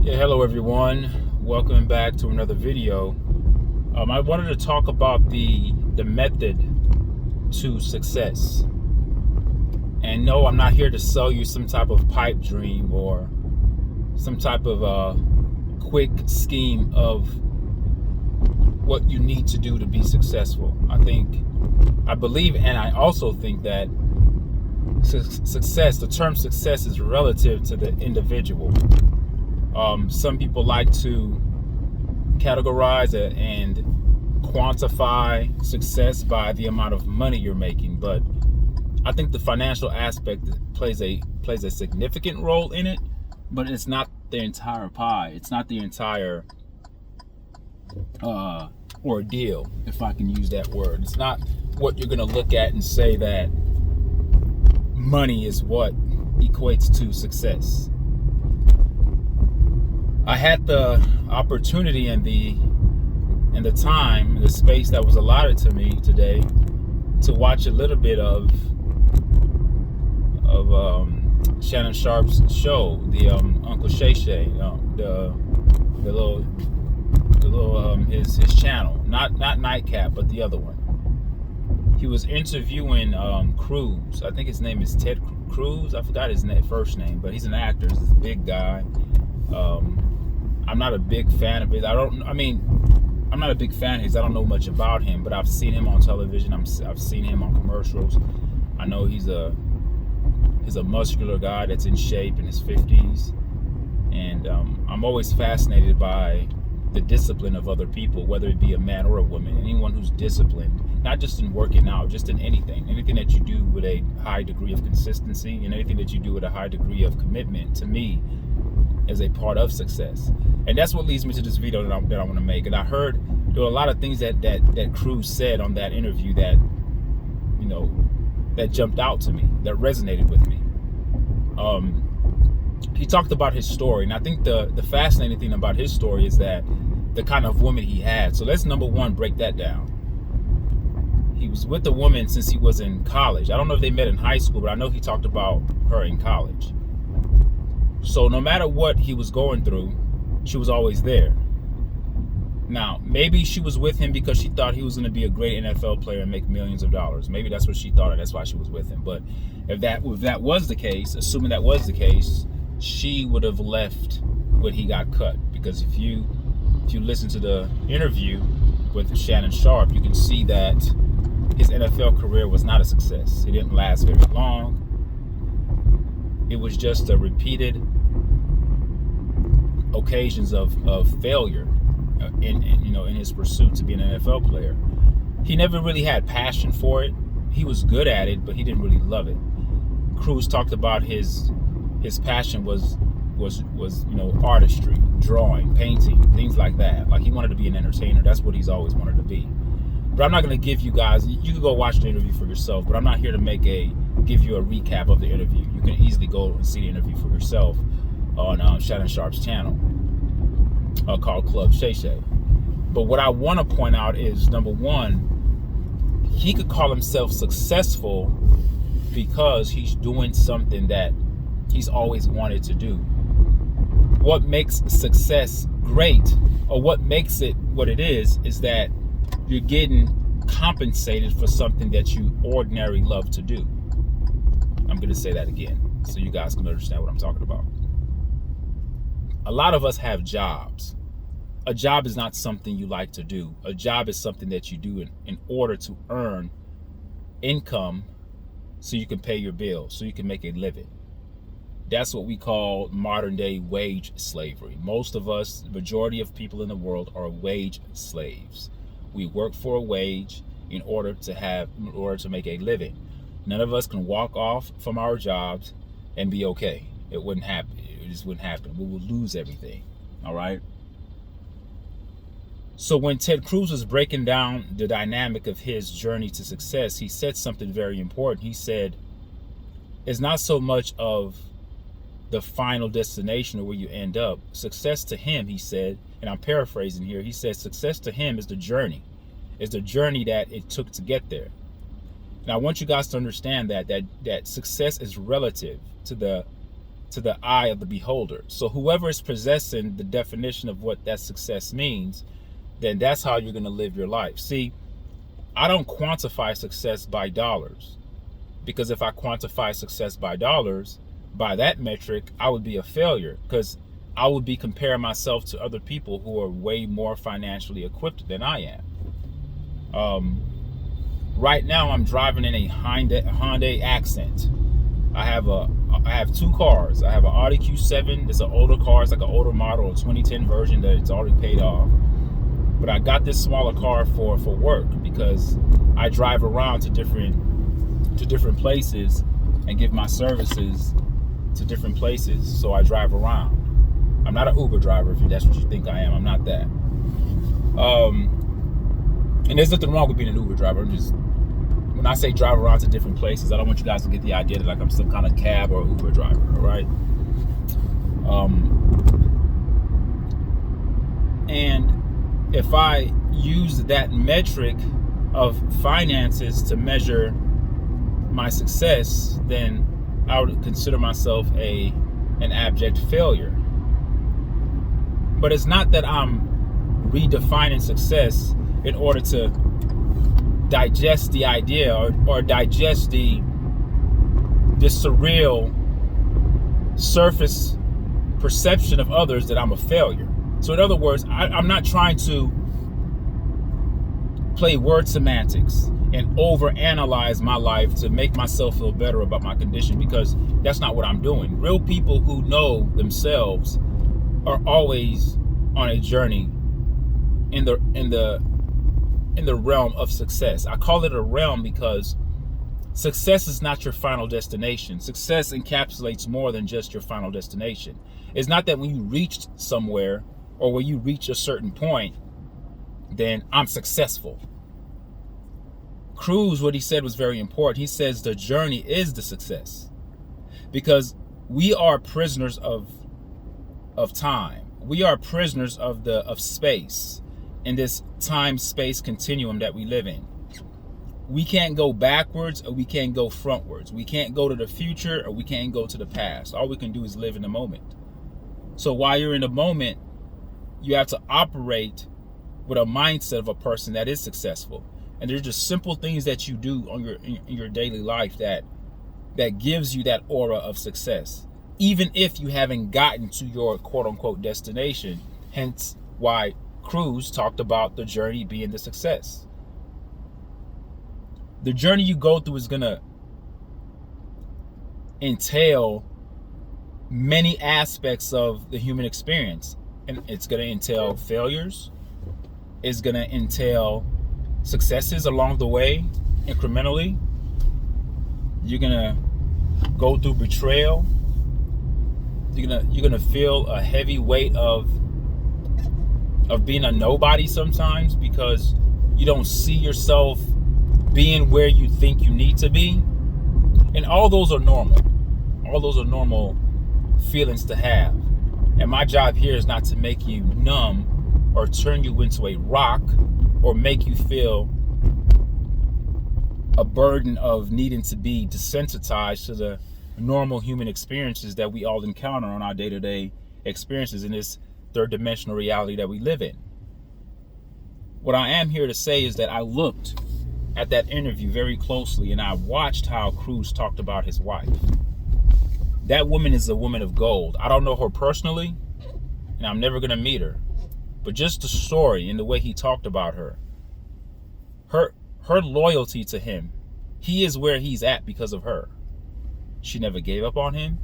Yeah, hello everyone. Welcome back to another video. I wanted to talk about the method to success. And no, I'm not here to sell you some type of pipe dream or some type of quick scheme of what you need to do to be successful. I believe, and I also think that success, the term success, is relative to the individual. Some people like to categorize and quantify success by the amount of money you're making, but I think the financial aspect plays a significant role in it, but it's not the entire pie. It's not the entire ordeal, if I can use that word. It's not what you're going to look at and say that money is what equates to success. I had the opportunity and the time, the space that was allotted to me today to watch a little bit of Shannon Sharp's show, the Uncle Shay Shay, the little his channel, not Nightcap, but the other one. He was interviewing Cruzs. I think his name is Ted Cruzs. I forgot his first name, but he's an actor. He's this big guy. I'm not a big fan of his. I'm not a big fan of his. I don't know much about him, but I've seen him on television. I've seen him on commercials. I know he's a muscular guy that's in shape in his 50s, and I'm always fascinated by the discipline of other people, whether it be a man or a woman. Anyone who's disciplined, not just in working out, just in anything that you do with a high degree of consistency, and anything that you do with a high degree of commitment, to me, is a part of success. And that's what leads me to this video that I want to make. And I heard there were a lot of things that Cruzs said on that interview that, that jumped out to me, that resonated with me. He talked about his story, and I think the fascinating thing about his story is that the kind of woman he had. So let's, number one, break that down. He was with a woman since he was in college. I don't know if they met in high school, but I know he talked about her in college. So no matter what he was going through, she was always there. Now, maybe she was with him because she thought he was going to be a great NFL player and make millions of dollars. Maybe that's what she thought, and that's why she was with him. But if that was the case, assuming that was the case, she would have left when he got cut. Because if you listen to the interview with Shannon Sharp, you can see that his NFL career was not a success. It didn't last very long. It was just a repeated occasions of failure in his pursuit to be an NFL player. He never really had passion for it. He was good at it, but he didn't really love it. Cruzs talked about his passion was artistry, drawing, painting, things like that. Like, he wanted to be an entertainer. That's what he's always wanted to be. But I'm not going to give you guys, you can go watch the interview for yourself, but I'm not here to give you a recap of the interview. You can easily go and see the interview for yourself on Shannon Sharp's channel called Club Shay Shay. But what I want to point out is, number one, he could call himself successful because he's doing something that he's always wanted to do. What makes success great, or what makes it what it is that you're getting compensated for something that you ordinarily love to do. I'm going to say that again so you guys can understand what I'm talking about. A lot of us have jobs. A job is not something you like to do. A job is something that you do in order to earn income so you can pay your bills, so you can make a living. That's what we call modern day wage slavery. Most of us, the majority of people in the world, are wage slaves. We work for a wage in order to make a living. None of us can walk off from our jobs and be okay. It wouldn't happen. It just wouldn't happen. We would lose everything. All right. So when Ted Cruzs was breaking down the dynamic of his journey to success, he said something very important. He said, it's not so much of the final destination or where you end up. Success to him, he said, and I'm paraphrasing here, he said success to him is the journey. It's the journey that it took to get there. And I want you guys to understand that success is relative to to the eye of the beholder. So whoever is possessing the definition of what that success means, then that's how you're going to live your life. See, I don't quantify success by dollars, because if I quantify success by dollars, by that metric, I would be a failure, because I would be comparing myself to other people who are way more financially equipped than I am. Right now, I'm driving in a Hyundai Accent. I have two cars. I have an Audi Q7. It's an older car. It's like an older model, a 2010 version that it's already paid off. But I got this smaller car for work, because I drive around to different places and give my services to different places. So I drive around. I'm not an Uber driver, if that's what you think I am. I'm not that. And there's nothing wrong with being an Uber driver. When I say drive around to different places, I don't want you guys to get the idea that like I'm some kind of cab or Uber driver, all right? And if I use that metric of finances to measure my success, then I would consider myself an abject failure. But it's not that I'm redefining success in order to digest the idea or digest the surreal surface perception of others that I'm a failure. So in other words, I'm not trying to play word semantics and overanalyze my life to make myself feel better about my condition, because that's not what I'm doing. Real people who know themselves are always on a journey in the realm of success. I call it a realm because success is not your final destination. Success encapsulates more than just your final destination. It's not that when you reach somewhere or when you reach a certain point, then I'm successful. Cruzs, what he said was very important. He says the journey is the success, because we are prisoners of time. We are prisoners of space, in this time-space continuum that we live in. We can't go backwards or we can't go frontwards. We can't go to the future or we can't go to the past. All we can do is live in the moment. So while you're in the moment, you have to operate with a mindset of a person that is successful. And there's just simple things that you do on in your daily life that gives you that aura of success, even if you haven't gotten to your quote-unquote destination. Hence why Cruzs talked about the journey being the success. The journey you go through is going to entail many aspects of the human experience. And it's going to entail failures. It's going to entail successes along the way, incrementally. You're going to go through betrayal. You're gonna feel a heavy weight of being a nobody sometimes, because you don't see yourself being where you think you need to be. And all those are normal. All those are normal feelings to have. And my job here is not to make you numb or turn you into a rock or make you feel a burden of needing to be desensitized to the normal human experiences that we all encounter on our day-to-day experiences in this third dimensional reality that we live in. What I am here to say is that I looked at that interview very closely and I watched how Cruzs talked about his wife. That woman is a woman of gold. I don't know her personally, and I'm never going to meet her. But just the story and the way he talked about her loyalty to him, he is where he's at because of her. She never gave up on him.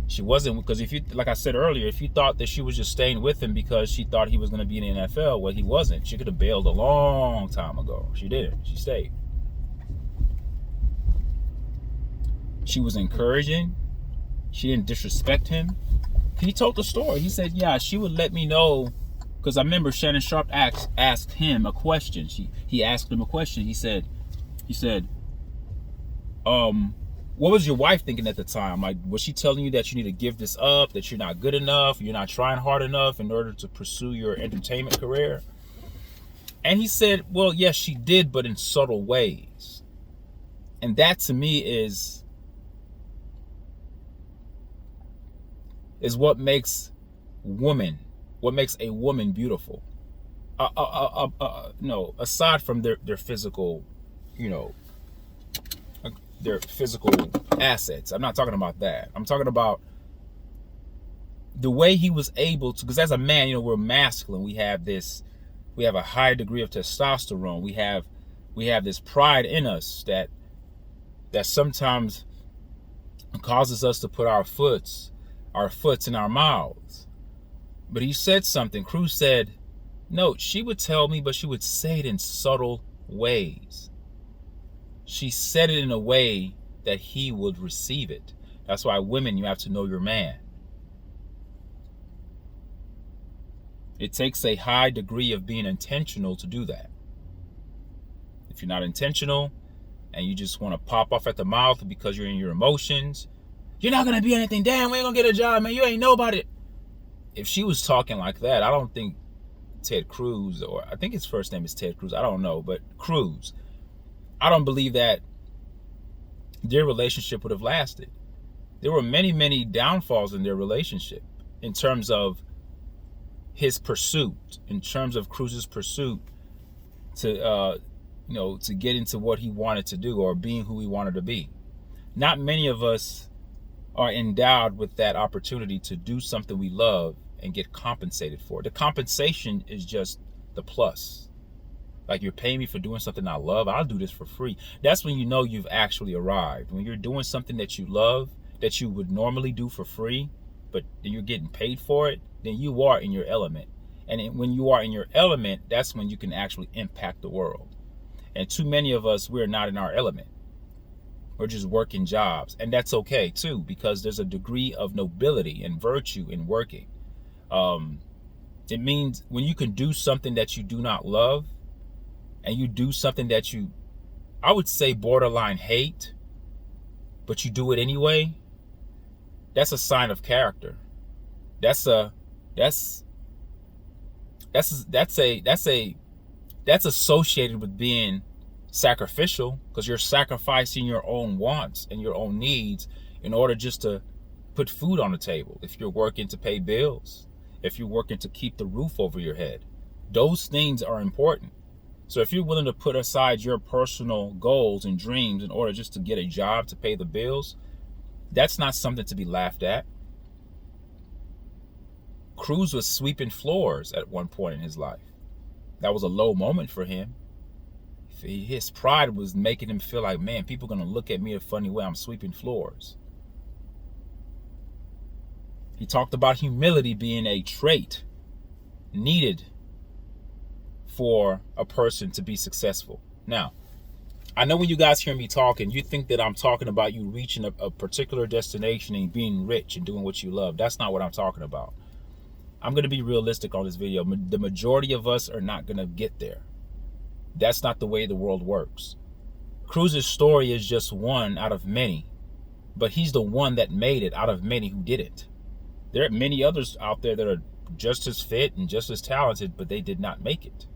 She wasn't, because if you, like I said earlier, if you thought that she was just staying with him because she thought he was going to be in the NFL, well, he wasn't. She could have bailed a long time ago. She didn't. She stayed. She was encouraging. She didn't disrespect him. He told the story. He said, yeah, she would let me know, because I remember Shannon Sharp asked him a question. He asked him a question. He said, what was your wife thinking at the time? Like, was she telling you that you need to give this up, that you're not good enough, you're not trying hard enough in order to pursue your entertainment career? And he said, well, yes, she did, but in subtle ways. And that to me is is what makes a woman beautiful. No, aside from their physical, you know, their physical assets. I'm not talking about that. I'm talking about the way he was able to, because as a man, you know, we're masculine. We have a high degree of testosterone. We have this pride in us that sometimes causes us to put our foots in our mouths. But he said something. Cruzs said, no, she would tell me, but she would say it in subtle ways. She said it in a way that he would receive it. That's why women, you have to know your man. It takes a high degree of being intentional to do that. If you're not intentional and you just want to pop off at the mouth because you're in your emotions, you're not going to be anything. Damn, we ain't going to get a job, man. You ain't nobody. If she was talking like that, I don't think Ted Cruz, or I think his first name is Ted Cruz, I don't know, but Cruzs, I don't believe that their relationship would have lasted. There were many, many downfalls in their relationship in terms of his pursuit, in terms of Cruz's pursuit to get into what he wanted to do or being who he wanted to be. Not many of us are endowed with that opportunity to do something we love and get compensated for it. The compensation is just the plus. Like, you're paying me for doing something I love, I'll do this for free. That's when you know you've actually arrived. When you're doing something that you love, that you would normally do for free, but you're getting paid for it, then you are in your element. And when you are in your element, that's when you can actually impact the world. And too many of us, we're not in our element. We're just working jobs. And that's okay too, because there's a degree of nobility and virtue in working. It means when you can do something that you do not love, and you do something that you, I would say, borderline hate, but you do it anyway, that's a sign of character. That's associated with being sacrificial, because you're sacrificing your own wants and your own needs in order just to put food on the table. If you're working to pay bills, if you're working to keep the roof over your head, those things are important. So if you're willing to put aside your personal goals and dreams in order just to get a job to pay the bills, that's not something to be laughed at. Cruzs was sweeping floors at one point in his life. That was a low moment for him. His pride was making him feel like, man, people are going to look at me a funny way. I'm sweeping floors. He talked about humility being a trait needed for a person to be successful. Now, I know when you guys hear me talking, you think that I'm talking about you reaching a particular destination and being rich and doing what you love. That's not what I'm talking about. I'm going to be realistic on this video. The majority of us are not going to get there. That's not the way the world works. Cruz's story is just one out of many, but he's the one that made it out of many who didn't. There are many others out there that are just as fit and just as talented, but they did not make it.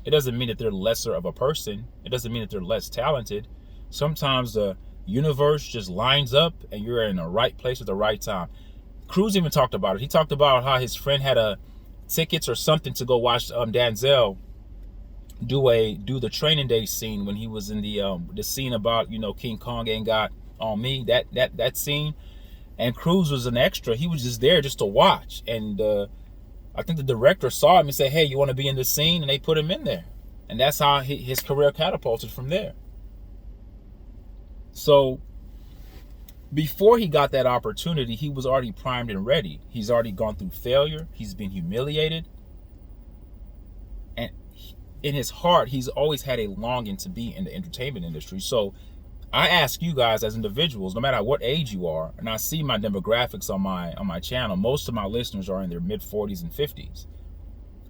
It doesn't mean that they're lesser of a person. It doesn't mean that they're less talented. Sometimes the universe just lines up and you're in the right place at the right time. Cruzs even talked about it. He talked about how his friend had tickets or something to go watch Denzel do the Training Day scene when he was in the scene about, King Kong ain't got on me, that scene. And Cruzs was an extra. He was just there just to watch. And I think the director saw him and said, hey, you want to be in this scene? And they put him in there. And that's how his career catapulted from there. So before he got that opportunity, he was already primed and ready. He's already gone through failure. He's been humiliated. And in his heart, he's always had a longing to be in the entertainment industry. So I ask you guys as individuals, no matter what age you are, and I see my demographics on my channel, most of my listeners are in their mid 40s and 50s.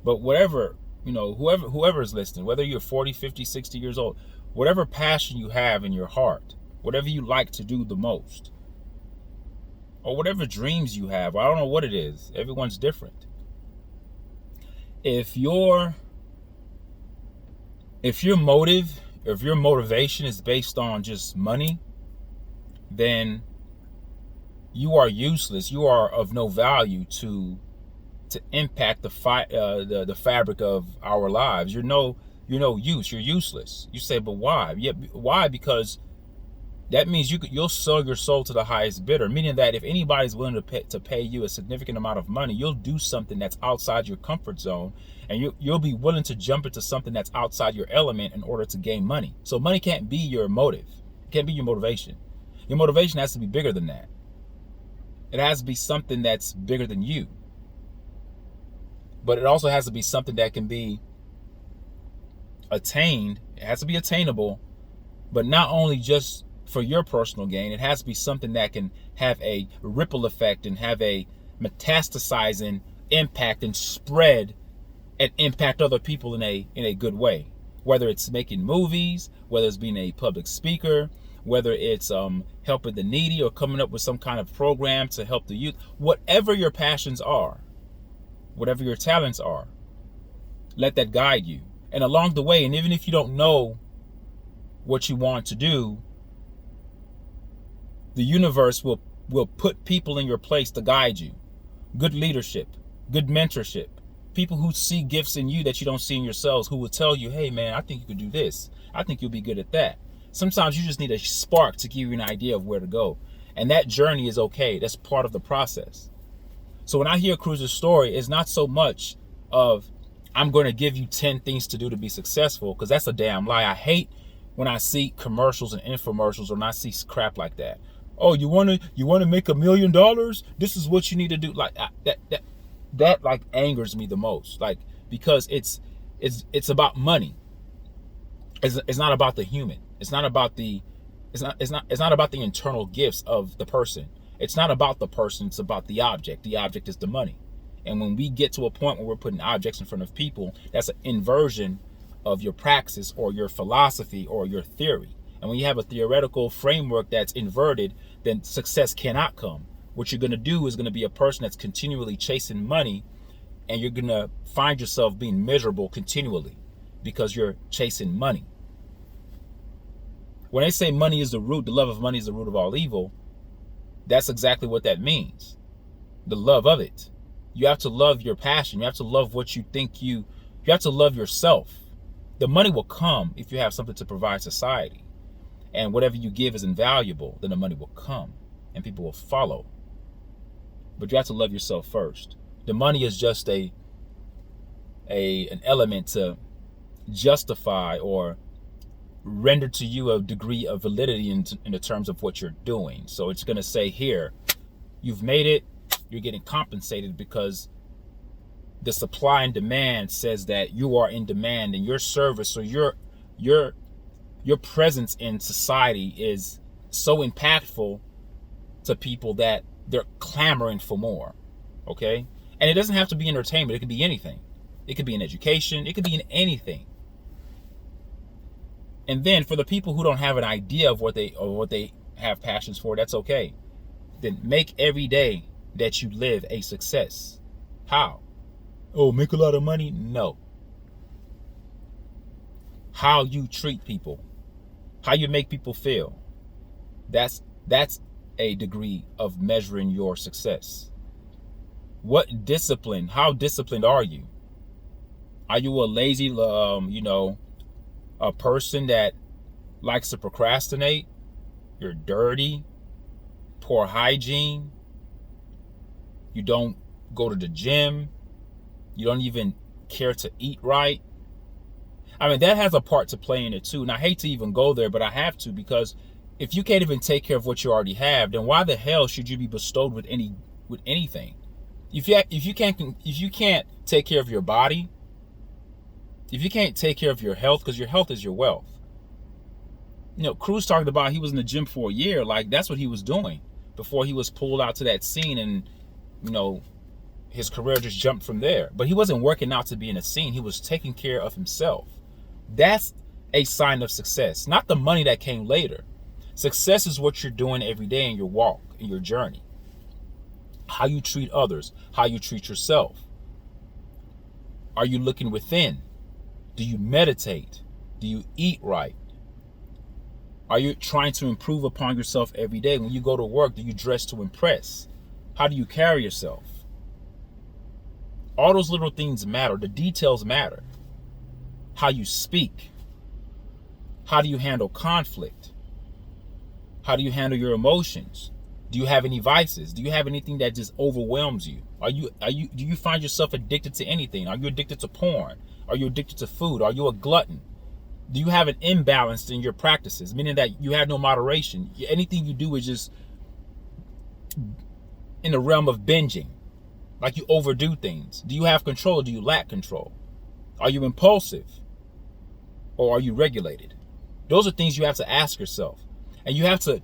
But whatever, whoever is listening, whether you're 40, 50, 60 years old, whatever passion you have in your heart, whatever you like to do the most, or whatever dreams you have, I don't know what it is. Everyone's different. If your motivation is based on just money, then You are useless. You are of no value to impact the fabric of our lives. You're no use. You're useless. You say, but why? Yeah, why? Because that means you'll sell your soul to the highest bidder, meaning that if anybody's willing to pay you a significant amount of money, you'll do something that's outside your comfort zone, and you'll be willing to jump into something that's outside your element in order to gain money. So money can't be your motive. It can't be your motivation. Your motivation has to be bigger than that. It has to be something that's bigger than you. But it also has to be something that can be attained. It has to be attainable, but not only just for your personal gain. It has to be something that can have a ripple effect and have a metastasizing impact and spread and impact other people in a good way. Whether it's making movies, whether it's being a public speaker, whether it's helping the needy or coming up with some kind of program to help the youth, whatever your passions are, whatever your talents are, let that guide you. And along the way, and even if you don't know what you want to do, the universe will put people in your place to guide you. Good leadership, good mentorship, people who see gifts in you that you don't see in yourselves, who will tell you, hey man, I think you could do this. I think you'll be good at that. Sometimes you just need a spark to give you an idea of where to go. And that journey is okay. That's part of the process. So when I hear Cruz's story, it's not so much of, I'm going to give you 10 things to do to be successful, because that's a damn lie. I hate when I see commercials and infomercials, or when I see crap like that. Oh, you want to make $1 million? This is what you need to do. Like that like angers me the most. Like, because it's about money. It's not about the human. It's not about the internal gifts of the person. It's not about the person. It's about the object. The object is the money. And when we get to a point where we're putting objects in front of people, that's an inversion of your praxis or your philosophy or your theory. And when you have a theoretical framework that's inverted, then success cannot come. What you're going to do is going to be a person that's continually chasing money, and you're going to find yourself being miserable continually because you're chasing money. When they say money is the root, the love of money is the root of all evil, that's exactly what that means. The love of it. You have to love your passion. You have to love what you think you have to love yourself. The money will come if you have something to provide society. And whatever you give is invaluable, then the money will come and people will follow. But you have to love yourself first. The money is just an element to justify or render to you a degree of validity in the terms of what you're doing. So it's going to say here, you've made it, you're getting compensated because the supply and demand says that you are in demand, and your service or your presence in society is so impactful to people that they're clamoring for more. Okay? And it doesn't have to be entertainment. It could be anything. It could be in education. It could be in anything. And then for the people who don't have an idea of what they have passions for, that's okay. Then make every day that you live a success. How? Oh, make a lot of money? No. How you treat people, how you make people feel, that's a degree of measuring your success. What discipline? How disciplined are you? Are you a lazy, a person that likes to procrastinate? You're dirty, poor hygiene. You don't go to the gym. You don't even care to eat right. I mean, that has a part to play in it too. And I hate to even go there, but I have to, because if you can't even take care of what you already have, then why the hell should you be bestowed with anything? If you can't take care of your body, if you can't take care of your health, because your health is your wealth. Cruzs talked about he was in the gym for a year. Like, that's what he was doing before he was pulled out to that scene, and his career just jumped from there. But he wasn't working out to be in a scene. He was taking care of himself. That's a sign of success, not the money that came later. Success is what you're doing every day in your walk, in your journey. How you treat others, how you treat yourself. Are you looking within? Do you meditate? Do you eat right? Are you trying to improve upon yourself every day? When you go to work, do you dress to impress? How do you carry yourself? All those little things matter. The details matter. How you speak. How do you handle conflict? How do you handle your emotions? Do you have any vices? Do you have anything that just overwhelms you? Do you find yourself addicted to anything? Are you addicted to porn? Are you addicted to food? Are you a glutton? Do you have an imbalance in your practices, meaning that you have no moderation? Anything you do is just in the realm of binging, like you overdo things. Do you have control or do you lack control? Are you impulsive or are you regulated? Those are things you have to ask yourself. And you have to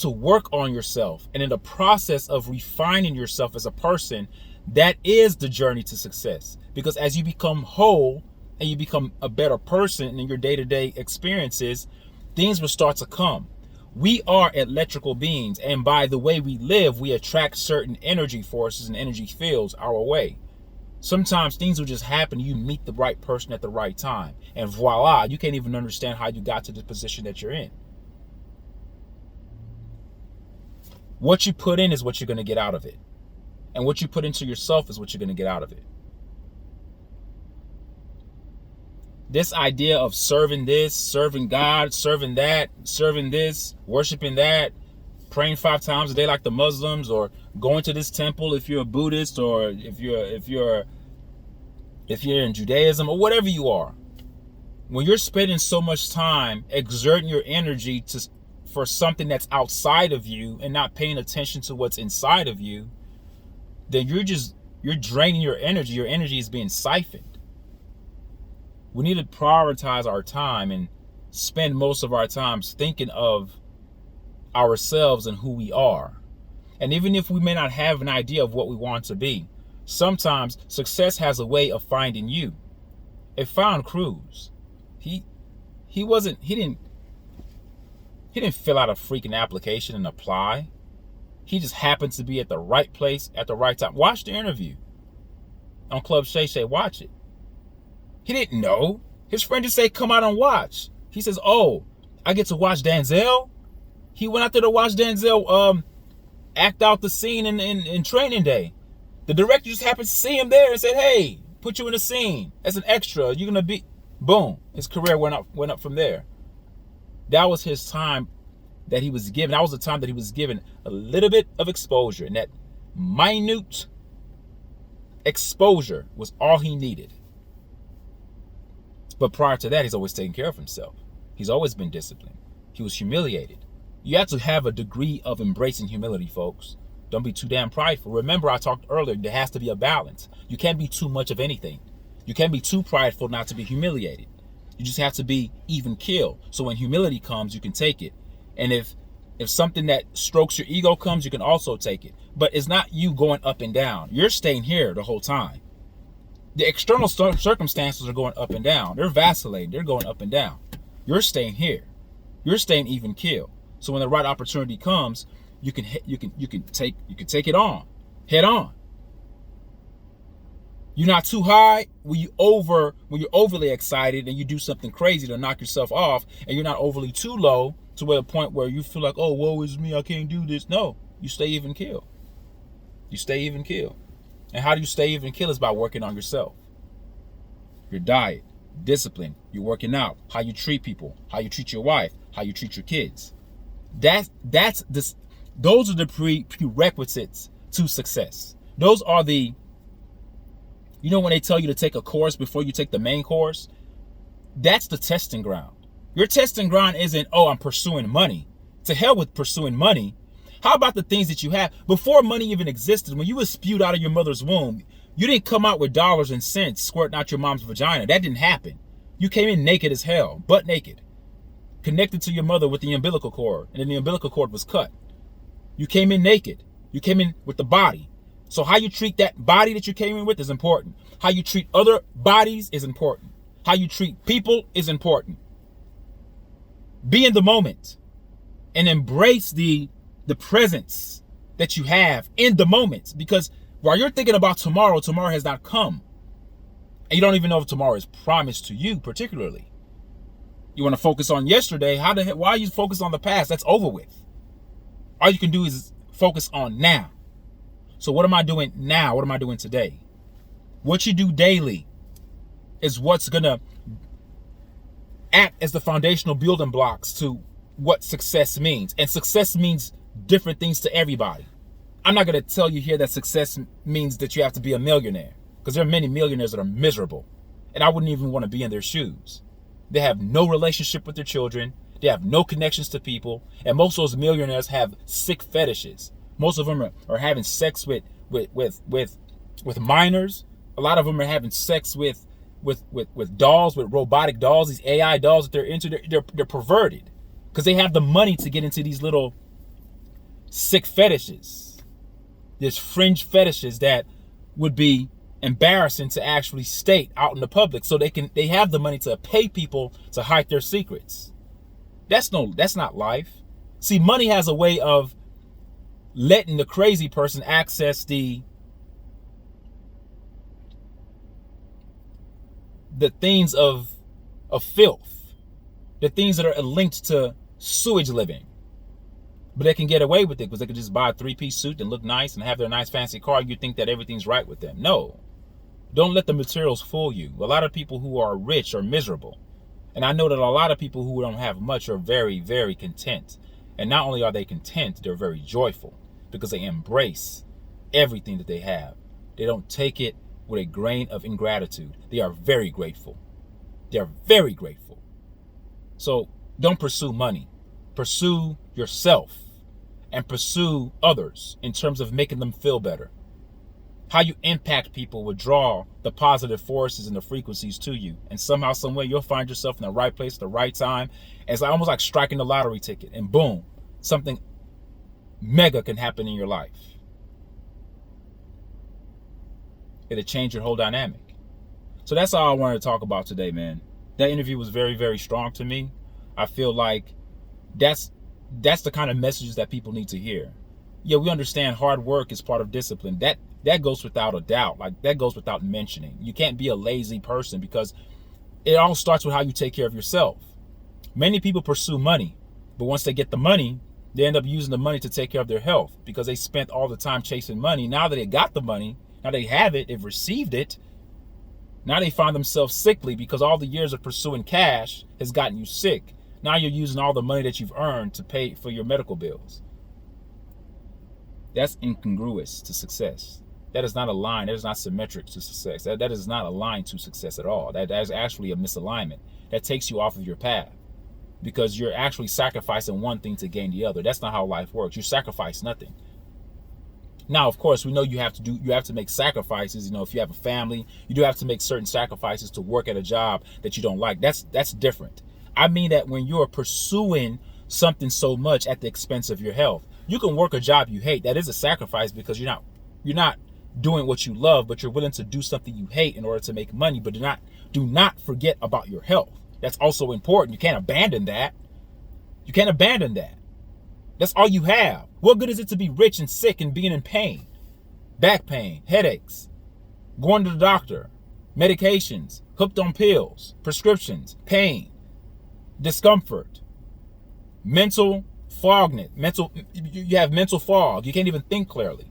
work on yourself. And in the process of refining yourself as a person, that is the journey to success. Because as you become whole and you become a better person in your day-to-day experiences, things will start to come. We are electrical beings, and by the way we live, we attract certain energy forces and energy fields our way. Sometimes things will just happen. You meet the right person at the right time, and voila, you can't even understand how you got to the position that you're in. What you put in is what you're going to get out of it. And what you put into yourself is what you're going to get out of it. This idea of serving this, serving God, serving that, serving this, worshiping that, praying 5 times a day like the Muslims, or going to this temple if you're a Buddhist, or if you're in Judaism, or whatever you are. When you're spending so much time exerting your energy for something that's outside of you and not paying attention to what's inside of you, then you're draining your energy. Your energy is being siphoned. We need to prioritize our time and spend most of our times thinking of ourselves and who we are. And even if we may not have an idea of what we want to be, sometimes success has a way of finding you. It found Cruzs. He didn't fill out a freaking application and apply. He just happened to be at the right place at the right time. Watch the interview on Club Shay Shay. Watch it. He didn't know. His friend just said, come out and watch. He says, oh, I get to watch Denzel? He went out there to watch Denzel act out the scene in Training Day. The director just happened to see him there and said, hey, put you in a scene as an extra. You're going to be, boom. His career went up from there. That was his time that he was given. That was the time that he was given a little bit of exposure. And that minute exposure was all he needed. But prior to that, he's always taken care of himself. He's always been disciplined. He was humiliated. You have to have a degree of embracing humility, folks. Don't be too damn prideful. Remember, I talked earlier, there has to be a balance. You can't be too much of anything. You can't be too prideful not to be humiliated. You just have to be even keel. So when humility comes, you can take it. And if something that strokes your ego comes, you can also take it. But it's not you going up and down. You're staying here the whole time. The external circumstances are going up and down. They're vacillating. They're going up and down. You're staying here. You're staying even keel. So when the right opportunity comes, you can take it on, head on. You're not too high when you're overly excited and you do something crazy to knock yourself off, and you're not overly too low to a point where you feel like, oh, woe is me, I can't do this. No, you stay even keel. You stay even keel. And how do you stay even keel? Is by working on yourself. Your diet, discipline, you're working out, how you treat people, how you treat your wife, how you treat your kids. Those are the prerequisites to success. Those are the, when they tell you to take a course before you take the main course, that's the testing ground. Your testing ground isn't, oh, I'm pursuing money. To hell with pursuing money. How about the things that you have? Before money even existed, when you were spewed out of your mother's womb, you didn't come out with dollars and cents squirting out your mom's vagina. That didn't happen. You came in naked as hell, butt naked, connected to your mother with the umbilical cord, and then the umbilical cord was cut. You came in naked. You came in with the body. So how you treat that body that you came in with is important. How you treat other bodies is important. How you treat people is important. Be in the moment and embrace the presence that you have in the moment, because while you're thinking about tomorrow has not come. And you don't even know if tomorrow is promised to you particularly. You want to focus on yesterday? Why are you focused on the past? That's over with. All you can do is focus on now. So what am I doing now? What am I doing today? What you do daily is what's going to act as the foundational building blocks to what success means. And success means different things to everybody. I'm not going to tell you here that success means that you have to be a millionaire, because there are many millionaires that are miserable, and I wouldn't even want to be in their shoes. They have no relationship with their children. They have no connections to people. And most of those millionaires have sick fetishes. Most of them are having sex with minors. A lot of them are having sex with dolls, with robotic dolls, these AI dolls that they're into. They're perverted because they have the money to get into these little sick fetishes. There's fringe fetishes that would be embarrassing to actually state out in the public, so they have the money to pay people to hide their secrets. That's not life. See, money has a way of letting the crazy person access the things of filth, the things that are linked to sewage living. But they can get away with it because they can just buy a 3-piece suit and look nice and have their nice fancy car. You think that everything's right with them. No. Don't let the materials fool you. A lot of people who are rich are miserable. And I know that a lot of people who don't have much are very, very content. And not only are they content, they're very joyful because they embrace everything that they have. They don't take it with a grain of ingratitude. They are very grateful. They are very grateful. So don't pursue money. Pursue yourself and pursue others in terms of making them feel better. How you impact people will draw the positive forces and the frequencies to you. And somehow, some way, you'll find yourself in the right place at the right time. It's almost like striking the lottery ticket. And boom, something mega can happen in your life. It'll change your whole dynamic. So that's all I wanted to talk about today, man. That interview was very, very strong to me. I feel like that's the kind of messages that people need to hear. Yeah, we understand hard work is part of discipline. That goes without a doubt. Like, that goes without mentioning. You can't be a lazy person because it all starts with how you take care of yourself. Many people pursue money, but once they get the money, they end up using the money to take care of their health because they spent all the time chasing money. Now that they got the money, now they have it, they've received it, now they find themselves sickly because all the years of pursuing cash has gotten you sick. Now you're using all the money that you've earned to pay for your medical bills. That's incongruous to success. That is not aligned. That is not symmetric to success. That is not aligned to success at all. That is actually a misalignment. That takes you off of your path because you're actually sacrificing one thing to gain the other. That's not how life works. You sacrifice nothing. Now, of course, we know you have to make sacrifices. You know, if you have a family, you do have to make certain sacrifices to work at a job that you don't like. That's different. I mean that when you're pursuing something so much at the expense of your health, you can work a job you hate. That is a sacrifice because you're not doing what you love, but you're willing to do something you hate in order to make money. But do not forget about your health. That's also important. You can't abandon that. You can't abandon that. That's all you have. What good is it to be rich and sick and being in pain? Back pain, headaches, going to the doctor, medications, hooked on pills, prescriptions, pain, discomfort, mental fogness, you have mental fog. You can't even think clearly.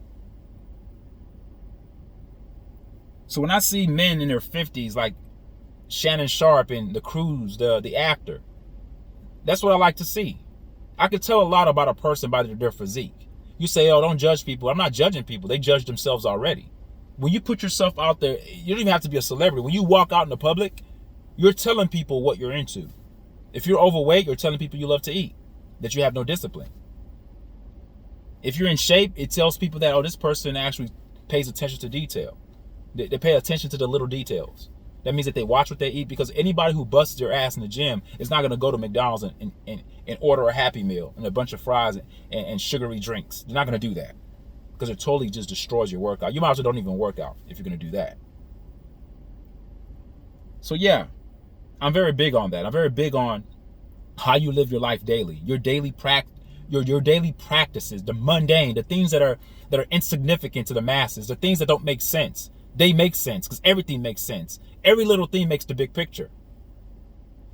So when I see men in their 50s like Shannon Sharp and the Cruzs, the actor, that's what I like to see. I could tell a lot about a person by their physique. You say, oh, don't judge people. I'm not judging people. They judge themselves already. When you put yourself out there, you don't even have to be a celebrity. When you walk out in the public, you're telling people what you're into. If you're overweight, you're telling people you love to eat, that you have no discipline. If you're in shape, it tells people that, oh, this person actually pays attention to detail. They pay attention to the little details. That means that they watch what they eat, because anybody who busts their ass in the gym is not going to go to McDonald's and order a Happy Meal and a bunch of fries and sugary drinks. They're not going to do that because it totally just destroys your workout. You might as well don't even work out if you're going to do that. So yeah, I'm very big on that. I'm very big on how you live your life daily. Your daily practices, the mundane, the things that are insignificant to the masses, the things that don't make sense. They make sense because everything makes sense. Every little thing makes the big picture.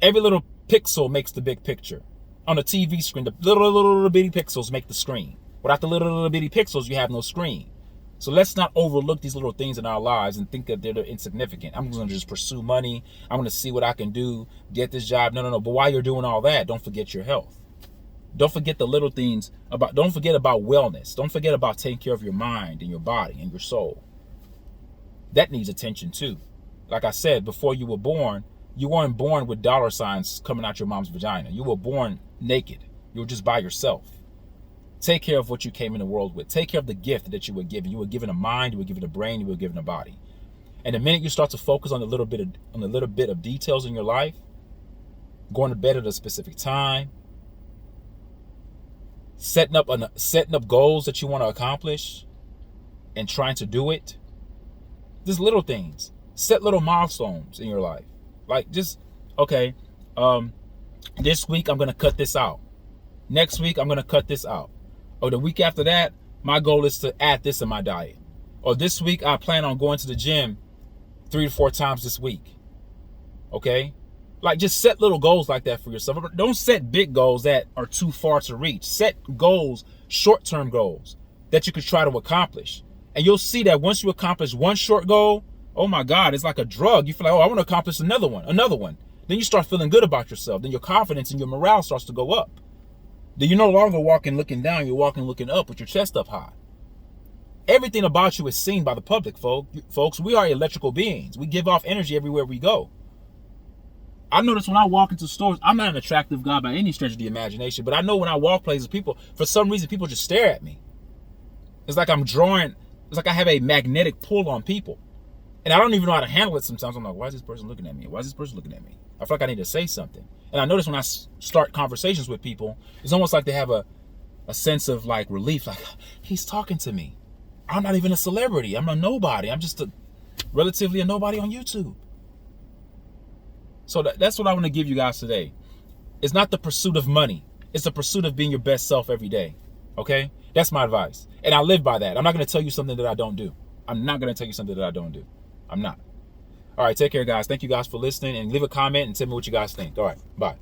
Every little pixel makes the big picture. On a TV screen, the little bitty pixels make the screen. Without the little bitty pixels, you have no screen. So let's not overlook these little things in our lives and think that they're insignificant. I'm going to just pursue money. I'm going to see what I can do, get this job. No. But while you're doing all that, don't forget your health. Don't forget the little things don't forget about wellness. Don't forget about taking care of your mind and your body and your soul. That needs attention too. Like I said, before you were born, you weren't born with dollar signs coming out your mom's vagina. You were born naked. You were just by yourself. Take care of what you came in the world with. Take care of the gift that you were given. You were given a mind, you were given a brain, you were given a body. And the minute you start to focus on the little bit of details in your life, going to bed at a specific time, setting up goals that you want to accomplish, and trying to do it. Just little things. Set little milestones in your life. Like just, okay, this week I'm gonna cut this out. Next week I'm gonna cut this out. Or the week after that, my goal is to add this in my diet. Or this week I plan on going to the gym 3 to 4 times this week. Okay? Like just set little goals like that for yourself. Don't set big goals that are too far to reach. Set goals, short-term goals that you could try to accomplish. And you'll see that once you accomplish one short goal, oh my God, it's like a drug. You feel like, oh, I want to accomplish another one. Then you start feeling good about yourself. Then your confidence and your morale starts to go up. Then you're no longer walking looking down. You're walking looking up with your chest up high. Everything about you is seen by the public, folks. We are electrical beings. We give off energy everywhere we go. I notice when I walk into stores, I'm not an attractive guy by any stretch of the imagination, but I know when I walk places, for some reason, people just stare at me. It's like it's like I have a magnetic pull on people. And I don't even know how to handle it sometimes. I'm like, why is this person looking at me? Why is this person looking at me? I feel like I need to say something. And I notice when I start conversations with people, it's almost like they have a sense of like relief. Like, he's talking to me. I'm not even a celebrity. I'm a nobody. I'm just relatively a nobody on YouTube. So that's what I want to give you guys today. It's not the pursuit of money. It's the pursuit of being your best self every day. Okay? That's my advice. And I live by that. I'm not going to tell you something that I don't do. I'm not going to tell you something that I don't do. I'm not. All right, take care, guys. Thank you guys for listening, and leave a comment and tell me what you guys think. All right, bye.